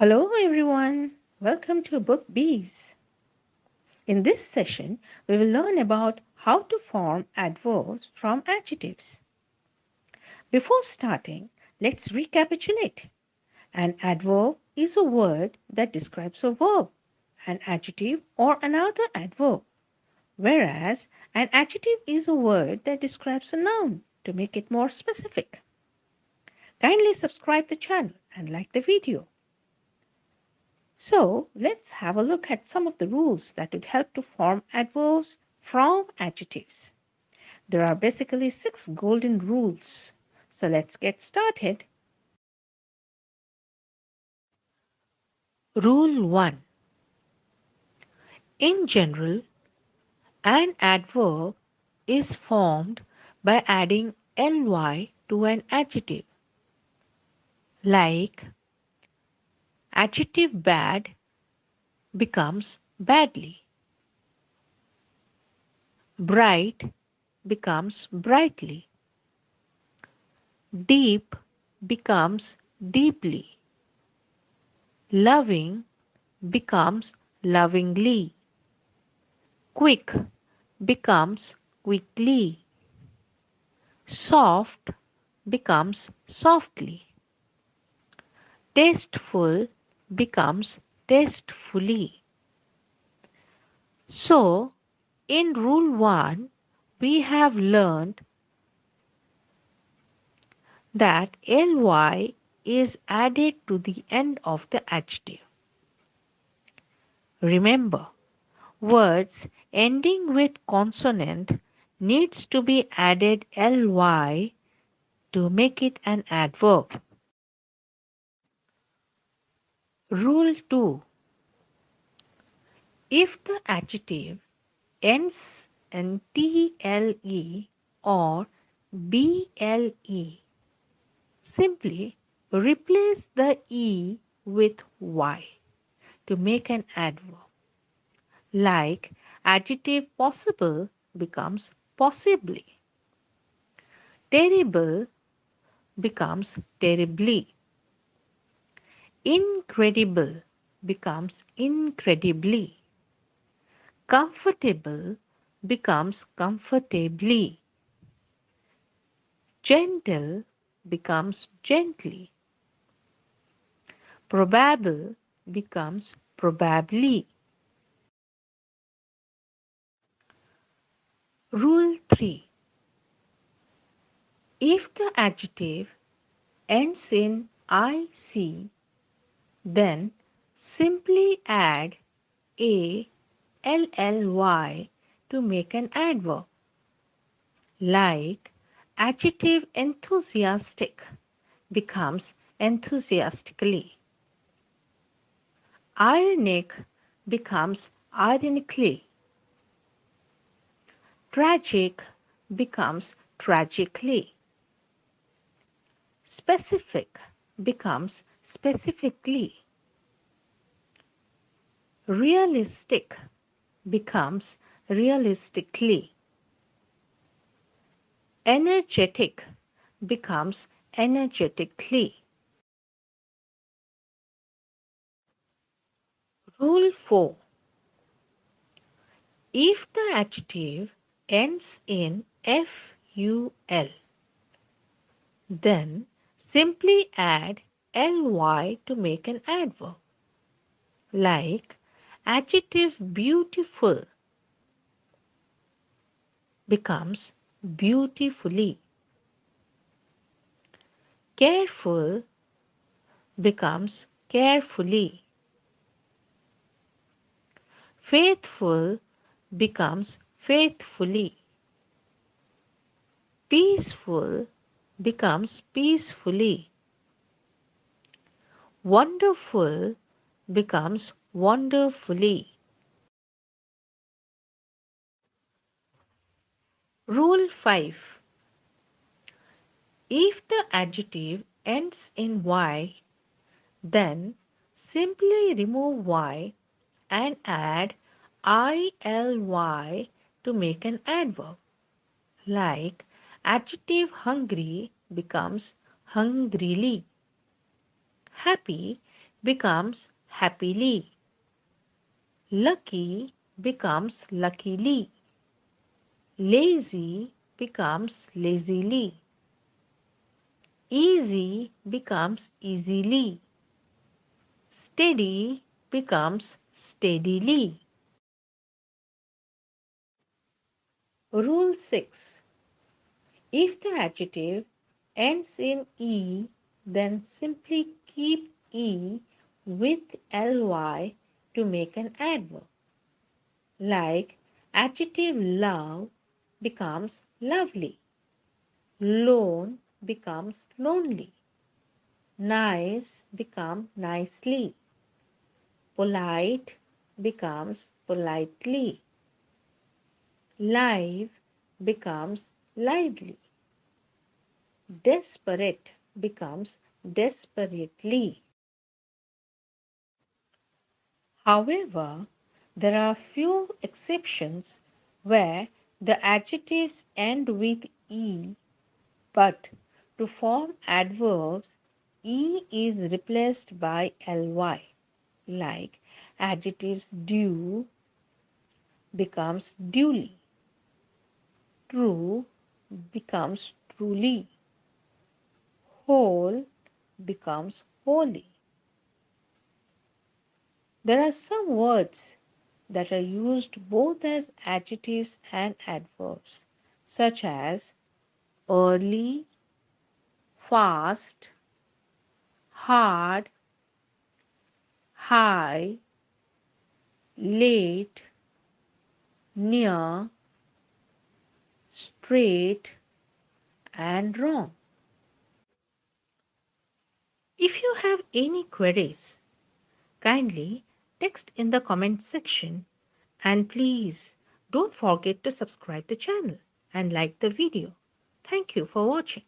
Hello everyone, welcome to Book Bees. In this session, we will learn about how to form adverbs from adjectives. Before starting, let's recapitulate. An adverb is a word that describes a verb, an adjective or another adverb, whereas an adjective is a word that describes a noun to make it more specific. Kindly subscribe the channel and like the video. So let's have a look at some of the rules that would help to form adverbs from adjectives. There are basically 6 golden rules. So let's get started. Rule 1. In general, an adverb is formed by adding ly to an adjective. Like adjective bad becomes badly. Bright becomes brightly. Deep becomes deeply. Loving becomes lovingly. Quick becomes quickly. Soft becomes softly. Tasteful becomes tastefully. So, in Rule 1, we have learned that ly is added to the end of the adjective. Remember, words ending with consonant needs to be added ly to make it an adverb. Rule 2. If the adjective ends in tle or ble, simply replace the e with y to make an adverb. Like adjective possible becomes possibly. Terrible becomes terribly. Incredible becomes incredibly. Comfortable becomes comfortably. Gentle becomes gently. Probable becomes probably. Rule 3. If the adjective ends in ic, then simply add a lly to make an adverb. Like adjective enthusiastic becomes enthusiastically. Ironic becomes ironically. Tragic becomes tragically. Specific becomes specifically. Realistic becomes realistically. Energetic becomes energetically. Rule 4. If the adjective ends in ful, then simply add ly to make an adverb. Like adjective beautiful becomes beautifully. Careful becomes carefully. Faithful becomes faithfully. Peaceful becomes peacefully. Wonderful becomes wonderfully. Rule 5. If the adjective ends in y, then simply remove y and add ily to make an adverb. Like adjective hungry becomes hungrily. Happy becomes happily. Lucky becomes luckily. Lazy becomes lazily. Easy becomes easily. Steady becomes steadily. Rule 6. If the adjective ends in E, then simply keep E with ly to make an adverb. Like adjective love becomes lovely, lone becomes lonely, nice becomes nicely, polite becomes politely, live becomes lively, desperate becomes desperately. However, there are few exceptions where the adjectives end with E, but to form adverbs, E is replaced by ly, like adjectives due becomes duly, true becomes truly, whole becomes wholly. There are some words that are used both as adjectives and adverbs, such as early, fast, hard, high, late, near, straight, and wrong. If you have any queries, kindly text in the comment section, and please don't forget to subscribe the channel and like the video. Thank you for watching.